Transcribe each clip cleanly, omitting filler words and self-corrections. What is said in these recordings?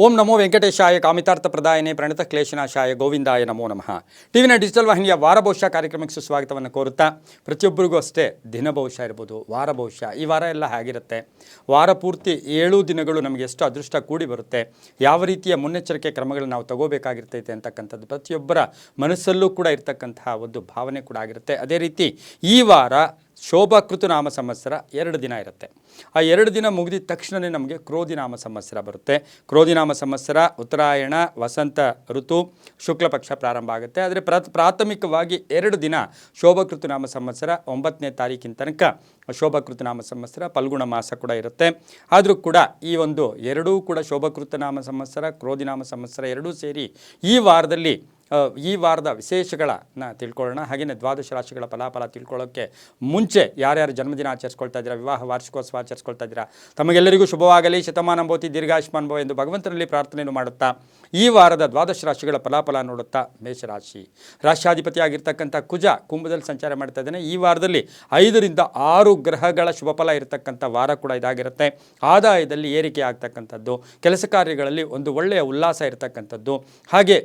ಓಂ ನಮೋ ವೆಂಕಟೇಶಾಯ ಕಾಮಿತಾರ್ಥಪ್ರದಾಯನೇ ಪ್ರಣತ ಕ್ಲೇಶನಾಶಾಯ ಗೋವಿಂದಾಯ ನಮೋ ನಮಃ. ಟಿವಿನ ಡಿಜಿಟಲ್ ವಾಹಿನಿಯ ವಾರ ಭವಿಷ್ಯ ಕಾರ್ಯಕ್ರಮಕ್ಕೆ ಸುಸ್ವಾಗತವನ್ನು ಕೋರುತ್ತಾ, ಪ್ರತಿಯೊಬ್ಬರಿಗೂ ಅಷ್ಟೇ ದಿನ ಭವಿಷ್ಯ ಇರ್ಬೋದು, ವಾರ ಭವಿಷ್ಯ, ಈ ವಾರ ಎಲ್ಲ ಹೇಗಿರುತ್ತೆ, ವಾರ ಪೂರ್ತಿ 7 ದಿನಗಳು ನಮಗೆ ಎಷ್ಟು ಅದೃಷ್ಟ ಕೂಡಿ ಬರುತ್ತೆ, ಯಾವ ರೀತಿಯ ಮುನ್ನೆಚ್ಚರಿಕೆ ಕ್ರಮಗಳನ್ನು ನಾವು ತಗೋಬೇಕಾಗಿರ್ತೈತೆ ಅಂತಕ್ಕಂಥದ್ದು ಪ್ರತಿಯೊಬ್ಬರ ಮನಸ್ಸಲ್ಲೂ ಕೂಡ ಇರ್ತಕ್ಕಂತಹ ಒಂದು ಭಾವನೆ ಕೂಡ ಆಗಿರುತ್ತೆ. ಅದೇ ರೀತಿ ಈ ವಾರ ಶೋಭಕೃತ ನಾಮ ಸಂವತ್ಸರ 2 ದಿನ ಇರುತ್ತೆ. ಆ 2 ದಿನ ಮುಗಿದ ತಕ್ಷಣವೇ ನಮಗೆ ಕ್ರೋಧಿನಾಮ ಸಂವತ್ಸರ ಬರುತ್ತೆ. ಕ್ರೋಧಿನಾಮ ಸಂವತ್ಸರ ಉತ್ತರಾಯಣ ವಸಂತ ಋತು ಶುಕ್ಲ ಪಕ್ಷ ಪ್ರಾರಂಭ ಆಗುತ್ತೆ. ಆದರೆ ಪ್ರಾಥಮಿಕವಾಗಿ 2 ದಿನ ಶೋಭಕೃತ ನಾಮ ಸಂವತ್ಸರ 9ನೇ ತಾರೀಕಿನ ತನಕ ಶೋಭಕೃತ ನಾಮ ಸಂವತ್ಸರ ಫಲ್ಗುಣ ಮಾಸ ಕೂಡ ಇರುತ್ತೆ. ಆದರೂ ಕೂಡ ಈ ಒಂದು ಎರಡೂ ಕೂಡ ಶೋಭಕೃತ ನಾಮ ಸಂವತ್ಸರ ಕ್ರೋಧಿನಾಮ ಸಂವತ್ಸರ ಎರಡೂ ಸೇರಿ ಈ ವಾರದ ವಿಶೇಷಗಳನ್ನ ತಿಳ್ಕೊಳ್ಳೋಣ. ಹಾಗೆಯೇ ದ್ವಾದಶ ರಾಶಿಗಳ ಫಲಾಫಲ ತಿಳ್ಕೊಳ್ಳೋಕ್ಕೆ ಮುಂಚೆ ಯಾರ್ಯಾರು ಜನ್ಮದಿನ ಆಚರಿಸ್ಕೊಳ್ತಾ ಇದ್ದೀರಾ, ವಿವಾಹ ವಾರ್ಷಿಕೋತ್ಸವ ಆಚರಿಸ್ಕೊಳ್ತಾ ಇದ್ದೀರಾ, ತಮಗೆಲ್ಲರಿಗೂ ಶುಭವಾಗಲಿ, ಶತಮಾನ ಭವತಿ, ದೀರ್ಘಾಯುಷ್ಮಾನ್ ಭವ ಎಂದು ಭಗವಂತನಲ್ಲಿ ಪ್ರಾರ್ಥನೆಯನ್ನು ಮಾಡುತ್ತಾ ಈ ವಾರದ ದ್ವಾದಶ ರಾಶಿಗಳ ಫಲಾಫಲ ನೋಡುತ್ತಾ, ಮೇಷರಾಶಿ ರಾಶ್ಯಾಧಿಪತಿಯಾಗಿರ್ತಕ್ಕಂಥ ಕುಜ ಕುಂಭದಲ್ಲಿ ಸಂಚಾರ ಮಾಡ್ತಾ ಇದ್ದಾನೆ. ಈ ವಾರದಲ್ಲಿ 5 ರಿಂದ 6 ಗ್ರಹಗಳ ಶುಭಫಲ ಇರತಕ್ಕಂಥ ವಾರ ಕೂಡ ಇದಾಗಿರುತ್ತೆ. ಆದಾಯದಲ್ಲಿ ಏರಿಕೆ ಆಗ್ತಕ್ಕಂಥದ್ದು, ಕೆಲಸ ಕಾರ್ಯಗಳಲ್ಲಿ ಒಂದು ಒಳ್ಳೆಯ ಉಲ್ಲಾಸ ಇರತಕ್ಕಂಥದ್ದು. ಹಾಗೆ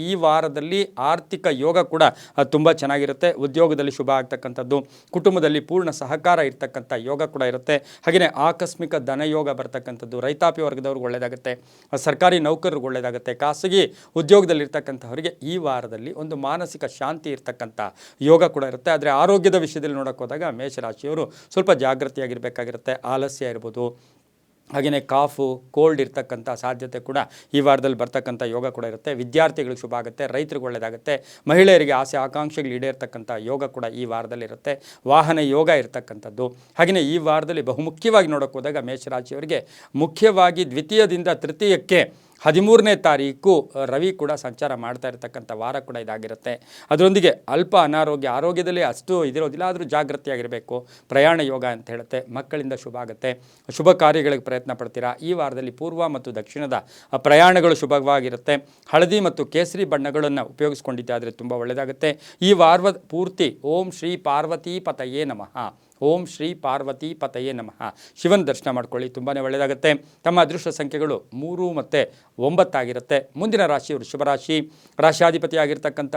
ಈ ವಾರದಲ್ಲಿ ಆರ್ಥಿಕ ಯೋಗ ಕೂಡ ತುಂಬ ಚೆನ್ನಾಗಿರುತ್ತೆ. ಉದ್ಯೋಗದಲ್ಲಿ ಶುಭ ಆಗ್ತಕ್ಕಂಥದ್ದು, ಕುಟುಂಬದಲ್ಲಿ ಪೂರ್ಣ ಸಹಕಾರ ಇರ್ತಕ್ಕಂಥ ಯೋಗ ಕೂಡ ಇರುತ್ತೆ. ಹಾಗೆಯೇ ಆಕಸ್ಮಿಕ ಧನಯೋಗ ಬರ್ತಕ್ಕಂಥದ್ದು, ರೈತಾಪಿ ವರ್ಗದವ್ರಿಗೆ ಒಳ್ಳೆಯದಾಗುತ್ತೆ, ಸರ್ಕಾರಿ ನೌಕರರಿಗೆ ಒಳ್ಳೆಯದಾಗುತ್ತೆ, ಖಾಸಗಿ ಉದ್ಯೋಗದಲ್ಲಿರ್ತಕ್ಕಂಥವರಿಗೆ ಈ ವಾರದಲ್ಲಿ ಒಂದು ಮಾನಸಿಕ ಶಾಂತಿ ಇರ್ತಕ್ಕಂಥ ಯೋಗ ಕೂಡ ಇರುತ್ತೆ. ಆದರೆ ಆರೋಗ್ಯದ ವಿಷಯದಲ್ಲಿ ನೋಡೋಕೆ ಹೋದಾಗ ಮೇಷರಾಶಿಯವರು ಸ್ವಲ್ಪ ಜಾಗೃತಿಯಾಗಿರಬೇಕಾಗಿರುತ್ತೆ. ಆಲಸ್ಯ ಇರ್ಬೋದು, ಹಾಗೆಯೇ ಕಾಫು ಕೋಲ್ಡ್ ಇರ್ತಕ್ಕಂಥ ಸಾಧ್ಯತೆ ಕೂಡ ಈ ವಾರದಲ್ಲಿ ಬರ್ತಕ್ಕಂಥ ಯೋಗ ಕೂಡ ಇರುತ್ತೆ. ವಿದ್ಯಾರ್ಥಿಗಳಿಗೆ ಶುಭ ಆಗುತ್ತೆ, ರೈತರಿಗೆ ಒಳ್ಳೆಯದಾಗುತ್ತೆ, ಮಹಿಳೆಯರಿಗೆ ಆಸೆ ಆಕಾಂಕ್ಷೆಗಳು ಈಡೇರ್ತಕ್ಕಂಥ ಯೋಗ ಕೂಡ ಈ ವಾರದಲ್ಲಿ ಇರುತ್ತೆ. ವಾಹನ ಯೋಗ ಇರ್ತಕ್ಕಂಥದ್ದು. ಹಾಗೆಯೇ ಈ ವಾರದಲ್ಲಿ ಬಹುಮುಖ್ಯವಾಗಿ ನೋಡೋಕೆ ಹೋದಾಗ ಮೇಷರಾಶಿಯವರಿಗೆ ಮುಖ್ಯವಾಗಿ ದ್ವಿತೀಯದಿಂದ ತೃತೀಯಕ್ಕೆ 13ನೇ ತಾರೀಕು ರವಿ ಕೂಡ ಸಂಚಾರ ಮಾಡ್ತಾ ಇರತಕ್ಕಂಥ ವಾರ ಕೂಡ ಇದಾಗಿರುತ್ತೆ. ಅದರೊಂದಿಗೆ ಅಲ್ಪ ಆರೋಗ್ಯದಲ್ಲಿ ಅಷ್ಟು ಇದಿರೋದಿಲ್ಲ, ಆದರೂ ಜಾಗೃತಿಯಾಗಿರಬೇಕು. ಪ್ರಯಾಣ ಯೋಗ ಅಂತ ಹೇಳುತ್ತೆ. ಮಕ್ಕಳಿಂದ ಶುಭ ಆಗುತ್ತೆ, ಶುಭ ಕಾರ್ಯಗಳಿಗೆ ಪ್ರಯತ್ನ ಪಡ್ತೀರಾ. ಈ ವಾರದಲ್ಲಿ ಪೂರ್ವ ಮತ್ತು ದಕ್ಷಿಣದ ಪ್ರಯಾಣಗಳು ಶುಭವಾಗಿರುತ್ತೆ. ಹಳದಿ ಮತ್ತು ಕೇಸರಿ ಬಣ್ಣಗಳನ್ನು ಉಪಯೋಗಿಸ್ಕೊಂಡಿದ್ದೆ ಆದರೆ ತುಂಬ ಒಳ್ಳೆಯದಾಗುತ್ತೆ. ಈ ವಾರದ ಪೂರ್ತಿ ಓಂ ಶ್ರೀ ಪಾರ್ವತಿ ಪತಯೇ ನಮಃ, ಓಂ ಶ್ರೀ ಪಾರ್ವತಿ ಪತಯೇ ನಮಃ ಶಿವನ ದರ್ಶನ ಮಾಡ್ಕೊಳ್ಳಿ, ತುಂಬಾ ಒಳ್ಳೆಯದಾಗುತ್ತೆ. ತಮ್ಮ ಅದೃಷ್ಟ ಸಂಖ್ಯೆಗಳು 3 ಮತ್ತು 9 ಆಗಿರುತ್ತೆ. ಮುಂದಿನ ರಾಶಿ ವೃಷಭ ರಾಶಿ. ರಾಶ್ಯಾಧಿಪತಿ ಆಗಿರ್ತಕ್ಕಂಥ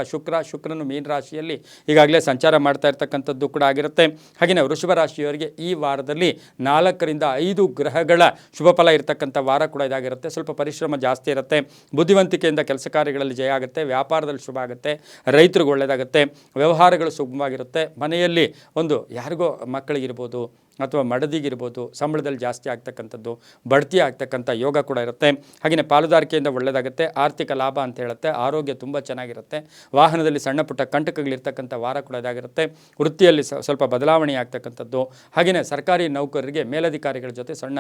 ಶುಕ್ರನು ಮೀನ ರಾಶಿಯಲ್ಲಿ ಈಗಾಗಲೇ ಸಂಚಾರ ಮಾಡ್ತಾ ಇರ್ತಕ್ಕಂಥದ್ದು ಕೂಡ ಆಗಿರುತ್ತೆ. ಹಾಗೆಯೇ ವೃಷಭ ರಾಶಿಯವರಿಗೆ ಈ ವಾರದಲ್ಲಿ 4 ರಿಂದ 5 ಗ್ರಹಗಳ ಶುಭ ಫಲ ಇರತಕ್ಕಂಥ ವಾರ ಕೂಡ ಇದಾಗಿರುತ್ತೆ. ಸ್ವಲ್ಪ ಪರಿಶ್ರಮ ಜಾಸ್ತಿ ಇರುತ್ತೆ, ಬುದ್ಧಿವಂತಿಕೆಯಿಂದ ಕೆಲಸ ಕಾರ್ಯಗಳಲ್ಲಿ ಜಯ ಆಗುತ್ತೆ, ವ್ಯಾಪಾರದಲ್ಲಿ ಶುಭ ಆಗುತ್ತೆ, ರೈತರಿಗೆ ಒಳ್ಳೆಯದಾಗುತ್ತೆ, ವ್ಯವಹಾರಗಳು ಸುಗಮವಾಗಿರುತ್ತೆ. ಮನೆಯಲ್ಲಿ ಒಂದು ಯಾರಿಗೋ ಮಕ್ಕಳಿಗಿರ್ಬೋದು ಅಥವಾ ಮಡದಿಗಿರ್ಬೋದು ಸಂಬಳದಲ್ಲಿ ಜಾಸ್ತಿ ಆಗ್ತಕ್ಕಂಥದ್ದು, ಬಡ್ತಿ ಆಗ್ತಕ್ಕಂಥ ಯೋಗ ಕೂಡ ಇರುತ್ತೆ. ಹಾಗೆಯೇ ಪಾಲುದಾರಿಕೆಯಿಂದ ಒಳ್ಳೆಯದಾಗುತ್ತೆ, ಆರ್ಥಿಕ ಲಾಭ ಅಂತ ಹೇಳುತ್ತೆ, ಆರೋಗ್ಯ ತುಂಬ ಚೆನ್ನಾಗಿರುತ್ತೆ. ವಾಹನದಲ್ಲಿ ಸಣ್ಣ ಪುಟ್ಟ ಕಂಟಕಗಳಿರ್ತಕ್ಕಂಥ ವಾರ ಕೂಡ ಇದಾಗಿರುತ್ತೆ. ವೃತ್ತಿಯಲ್ಲಿ ಸ್ವಲ್ಪ ಬದಲಾವಣೆ ಆಗ್ತಕ್ಕಂಥದ್ದು. ಹಾಗೆಯೇ ಸರ್ಕಾರಿ ನೌಕರರಿಗೆ ಮೇಲಧಿಕಾರಿಗಳ ಜೊತೆ ಸಣ್ಣ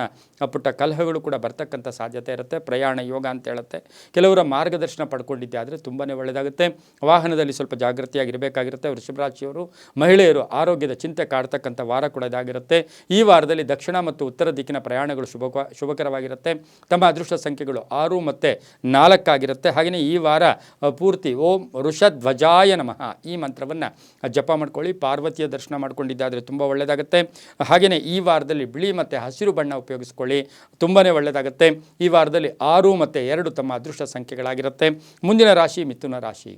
ಪುಟ್ಟ ಕಲಹಗಳು ಕೂಡ ಬರ್ತಕ್ಕಂಥ ಸಾಧ್ಯತೆ ಇರುತ್ತೆ. ಪ್ರಯಾಣ ಯೋಗ ಅಂತ ಹೇಳುತ್ತೆ. ಕೆಲವರ ಮಾರ್ಗದರ್ಶನ ಪಡ್ಕೊಂಡಿದ್ದೆ ಆದರೆ ತುಂಬಾ ಒಳ್ಳೆಯದಾಗುತ್ತೆ. ವಾಹನದಲ್ಲಿ ಸ್ವಲ್ಪ ಜಾಗೃತಿಯಾಗಿರಬೇಕಾಗಿರುತ್ತೆ. ವೃಷಭ ರಾಶಿಯವರು ಮಹಿಳೆಯರು ಆರೋಗ್ಯದ ಚಿಂತೆ ಕಾಡ್ತಕ್ಕಂಥ ವಾರ ಕೂಡ ಇದಾಗಿರುತ್ತೆ. ಈ ವಾರದಲ್ಲಿ ದಕ್ಷಿಣ ಮತ್ತು ಉತ್ತರ ದಿಕ್ಕಿನ ಪ್ರಯಾಣಗಳು ಶುಭಕರವಾಗಿರುತ್ತೆ. ತಮ್ಮ ಅದೃಷ್ಟ ಸಂಖ್ಯೆಗಳು 6 ಮತ್ತು 4 ಆಗಿರುತ್ತೆ. ಹಾಗೆಯೇ ಈ ವಾರ ಪೂರ್ತಿ ಓಂ ವೃಷಧ್ವಜಾಯ ನಮಃ ಈ ಮಂತ್ರವನ್ನು ಜಪ ಮಾಡ್ಕೊಳ್ಳಿ. ಪಾರ್ವತಿಯ ದರ್ಶನ ಮಾಡ್ಕೊಂಡಿದ್ದಾದರೆ ತುಂಬ ಒಳ್ಳೆಯದಾಗುತ್ತೆ. ಹಾಗೆಯೇ ಈ ವಾರದಲ್ಲಿ ಬಿಳಿ ಮತ್ತು ಹಸಿರು ಬಣ್ಣ ಉಪಯೋಗಿಸ್ಕೊಳ್ಳಿ, ತುಂಬಾ ಒಳ್ಳೆಯದಾಗುತ್ತೆ. ಈ ವಾರದಲ್ಲಿ 6 ಮತ್ತು 2 ತಮ್ಮ ಅದೃಷ್ಟ ಸಂಖ್ಯೆಗಳಾಗಿರುತ್ತೆ. ಮುಂದಿನ ರಾಶಿ ಮಿಥುನ ರಾಶಿ.